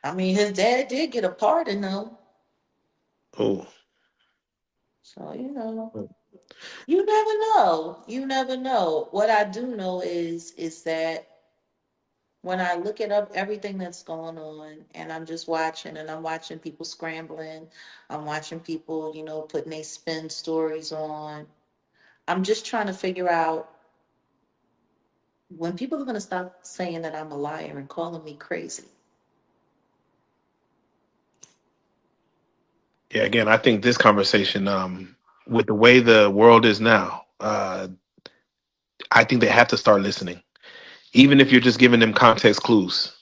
I mean, his dad did get a pardon though. Oh, So, you never know. You never know. What I do know is that when I look at up everything that's going on and I'm just watching and I'm watching people scrambling, I'm watching people, putting their spin stories on. I'm just trying to figure out when people are going to stop saying that I'm a liar and calling me crazy. yeah. Again, I think this conversation, with the way the world is now, I think they have to start listening, even if you're just giving them context clues.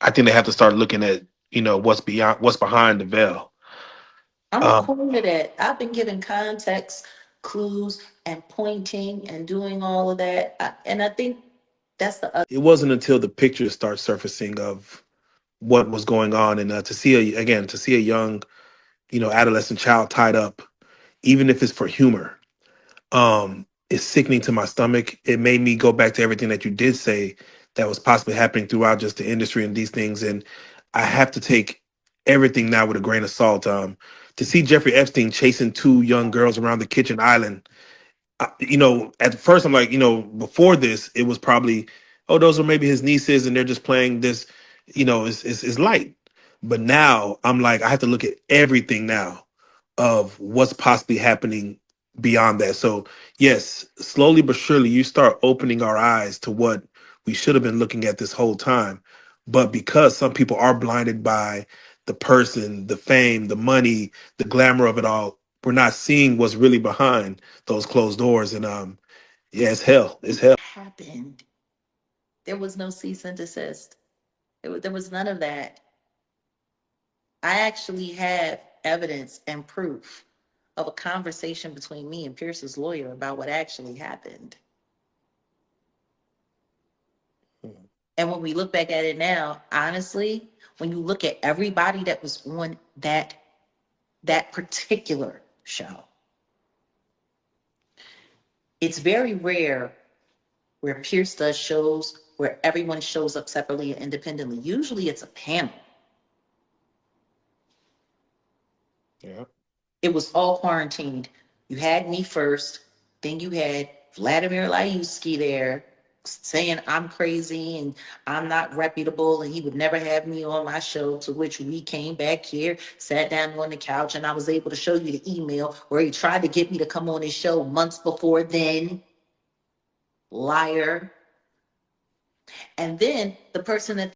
I think they have to start looking at what's behind the veil. I'm a Um, queen of that. I've been giving context, clues, and pointing and doing all of that. And I think that's the other. it wasn't until the pictures start surfacing of what was going on, and to see a young, adolescent child tied up, even if it's for humor, is sickening to my stomach. It made me go back to everything that you did say that was possibly happening throughout just the industry and these things. And I have to take everything now with a grain of salt. To see Jeffrey Epstein chasing two young girls around the kitchen island, at first I'm like, before this, it was probably, oh, those are maybe his nieces and they're just playing this, is light. But now I'm like, I have to look at everything now of what's possibly happening beyond that. So yes, slowly but surely you start opening our eyes to what we should have been looking at this whole time. But because some people are blinded by the person, the fame, the money, the glamour of it all, we're not seeing what's really behind those closed doors. And yeah, it's hell. It's hell. Happened. There was no cease and desist. There was none of that. I actually have evidence and proof of a conversation between me and Pierce's lawyer about what actually happened. And when we look back at it now, honestly, when you look at everybody that was on that particular show, it's very rare where Pierce does shows where everyone shows up separately and independently. Usually it's a panel. Yeah. It was all quarantined. You had me first, then you had Vladimir Layuski there saying I'm crazy and I'm not reputable and he would never have me on my show, to which we came back here, sat down on the couch, and I was able to show you the email where he tried to get me to come on his show months before then. Liar. And then the person that